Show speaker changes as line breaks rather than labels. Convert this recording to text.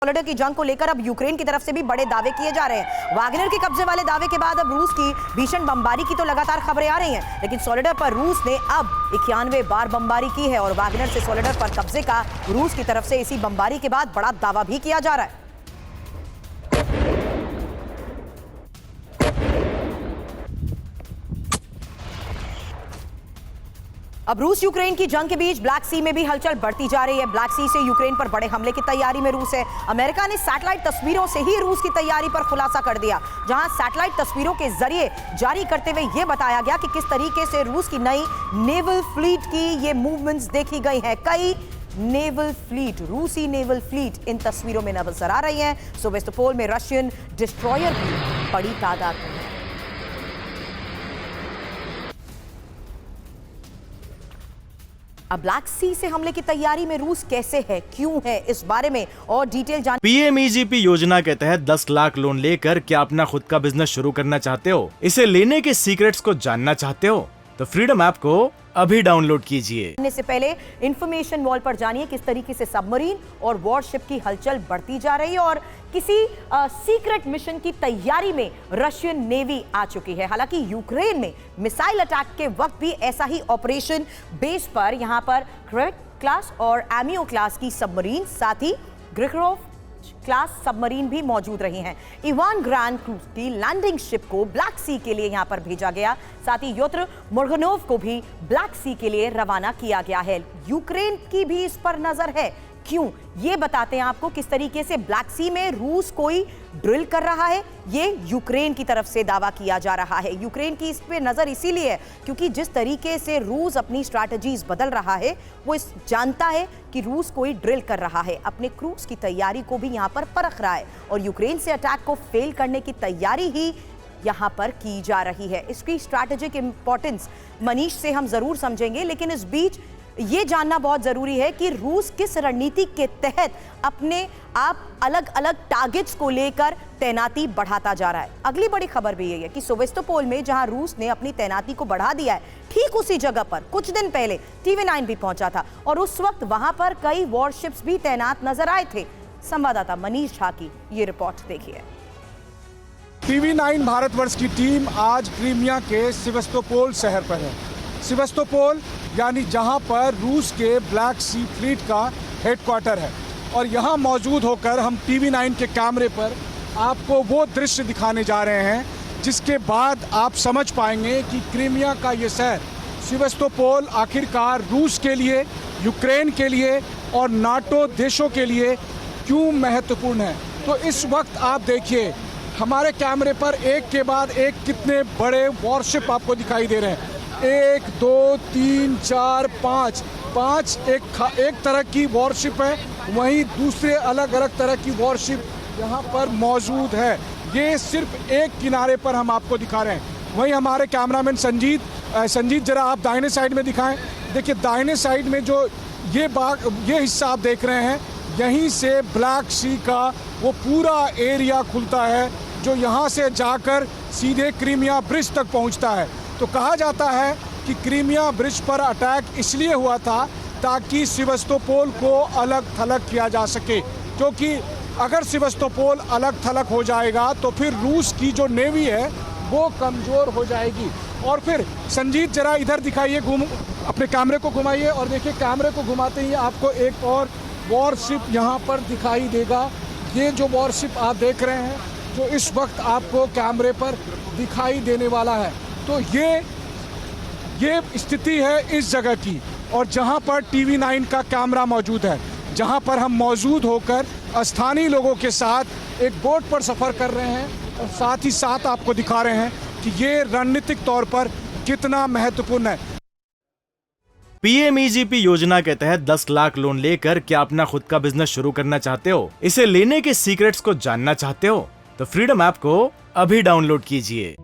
सोलेडर की जंग को लेकर अब यूक्रेन की तरफ से भी बड़े दावे किए जा रहे हैं। वागनर के कब्जे वाले दावे के बाद अब रूस की भीषण बमबारी की तो लगातार खबरें आ रही हैं, लेकिन सोलेडर पर रूस ने अब 91 बार बमबारी की है और वागनर से सोलेडर पर कब्जे का रूस की तरफ से इसी बमबारी के बाद बड़ा दावा भी किया जा रहा है। अब रूस यूक्रेन की जंग के बीच ब्लैक सी में भी हलचल बढ़ती जा रही है। ब्लैक सी से यूक्रेन पर बड़े हमले की तैयारी में रूस है। अमेरिका ने सैटेलाइट तस्वीरों से ही रूस की तैयारी पर खुलासा कर दिया, जहां सैटेलाइट तस्वीरों के जरिए जारी करते हुए यह बताया गया कि किस तरीके से रूस की नई नेवल फ्लीट की ये मूवमेंट्स देखी गई हैं। कई नेवल फ्लीट, रूसी नेवल फ्लीट इन तस्वीरों में नजर आ रही है। सेवास्तोपोल में रशियन डिस्ट्रॉयर की बड़ी तादाद में। अब ब्लैक सी से हमले की तैयारी में रूस कैसे है, क्यों है, इस बारे में और डिटेल जान।
पीएमईजीपी योजना के तहत 10 लाख लोन लेकर क्या अपना खुद का बिजनेस शुरू करना चाहते हो? इसे लेने के सीक्रेट्स को जानना चाहते हो? तो फ्रीडम ऐप को अभी डाउनलोड कीजिए।
से पहले इंफॉर्मेशन वॉल पर जानिए किस तरीके से सबमरीन और वॉरशिप की हलचल बढ़ती जा रही है और किसी सीक्रेट मिशन की तैयारी में रशियन नेवी आ चुकी है। हालांकि यूक्रेन में मिसाइल अटैक के वक्त भी ऐसा ही ऑपरेशन बेस पर यहां पर क्रेट क्लास और एमियो क्लास की सबमरीन, साथ ही ग्रिगोरोव क्लास सबमरीन भी मौजूद रही हैं। इवान ग्रैंड क्रूज की लैंडिंग शिप को ब्लैक सी के लिए यहां पर भेजा गया, साथ ही योत्र मोर्गनोव को भी ब्लैक सी के लिए रवाना किया गया है। यूक्रेन की भी इस पर नजर है, क्यों, ये बताते हैं आपको किस तरीके से ब्लैक सी में रूस कोई ड्रिल कर रहा है। ये यूक्रेन की तरफ से दावा किया जा रहा है। यूक्रेन की इस पे नजर इसीलिए है क्योंकि जिस तरीके से रूस अपनी स्ट्रैटेजीज बदल रहा है, वो जानता है कि रूस कोई ड्रिल कर रहा है, अपने क्रूज की तैयारी को भी यहां पर परख रहा है और यूक्रेन से अटैक को फेल करने की तैयारी ही यहां पर की जा रही है। इसकी स्ट्रैटेजिक इंपॉर्टेंस मनीष से हम जरूर समझेंगे, लेकिन इस बीच ये जानना बहुत जरूरी है कि रूस किस रणनीति के तहत अपने आप अलग अलग टारगेट्स को लेकर तैनाती बढ़ाता जा रहा है। अगली बड़ी खबर भी यही है कि सेवास्तोपोल में जहां रूस ने अपनी तैनाती को बढ़ा दिया है, ठीक उसी जगह पर कुछ दिन पहले TV9 भी पहुंचा था और उस वक्त वहां पर कई वॉरशिप्स भी तैनात नजर आए थे। संवाददाता मनीष झा की ये रिपोर्ट देखिए।
TV9 भारतवर्ष की टीम आज क्रीमिया के सेवास्तोपोल शहर पर है। सेवास्तोपोल यानी जहां पर रूस के ब्लैक सी फ्लीट का हेडक्वार्टर है और यहां मौजूद होकर हम TV9 के कैमरे पर आपको वो दृश्य दिखाने जा रहे हैं जिसके बाद आप समझ पाएंगे कि क्रीमिया का ये शहर सेवास्तोपोल आखिरकार रूस के लिए, यूक्रेन के लिए और नाटो देशों के लिए क्यों महत्वपूर्ण है। तो इस वक्त आप देखिए हमारे कैमरे पर एक के बाद एक कितने बड़े वॉरशिप आपको दिखाई दे रहे हैं। 1 2 3 4 5 एक तरह की वॉरशिप है, वहीं दूसरे अलग अलग तरह की वॉरशिप यहाँ पर मौजूद है। ये सिर्फ एक किनारे पर हम आपको दिखा रहे हैं। वहीं हमारे कैमरामैन संजीत जरा आप दाहिने साइड में दिखाएं। देखिए दाहिने साइड में जो ये हिस्सा आप देख रहे हैं, यहीं से ब्लैक सी का वो पूरा एरिया खुलता है जो यहाँ से जाकर सीधे क्रीमिया ब्रिज तक पहुँचता है। तो कहा जाता है कि क्रीमिया ब्रिज पर अटैक इसलिए हुआ था ताकि सेवास्तोपोल को अलग थलग किया जा सके, क्योंकि अगर सेवास्तोपोल अलग थलग हो जाएगा तो फिर रूस की जो नेवी है वो कमज़ोर हो जाएगी। और फिर संजीत जरा इधर दिखाइए, अपने कैमरे को घुमाइए और देखिए कैमरे को घुमाते ही आपको एक और वॉरशिप यहाँ पर दिखाई देगा। ये जो वॉरशिप आप देख रहे हैं जो इस वक्त आपको कैमरे पर दिखाई देने वाला है, तो ये स्थिति है इस जगह की और जहां पर TV9 का कैमरा मौजूद है, जहां पर हम मौजूद होकर स्थानीय लोगों के साथ एक बोट पर सफ़र कर रहे हैं और साथ ही साथ आपको दिखा रहे हैं कि ये रणनीतिक तौर पर कितना महत्वपूर्ण है।
पीएमईजीपी योजना के तहत 10 लाख लोन लेकर क्या अपना खुद का बिजनेस शुरू करना चाहते हो? इसे लेने के सीक्रेट्स को जानना चाहते हो? तो फ्रीडम ऐप को अभी डाउनलोड कीजिए।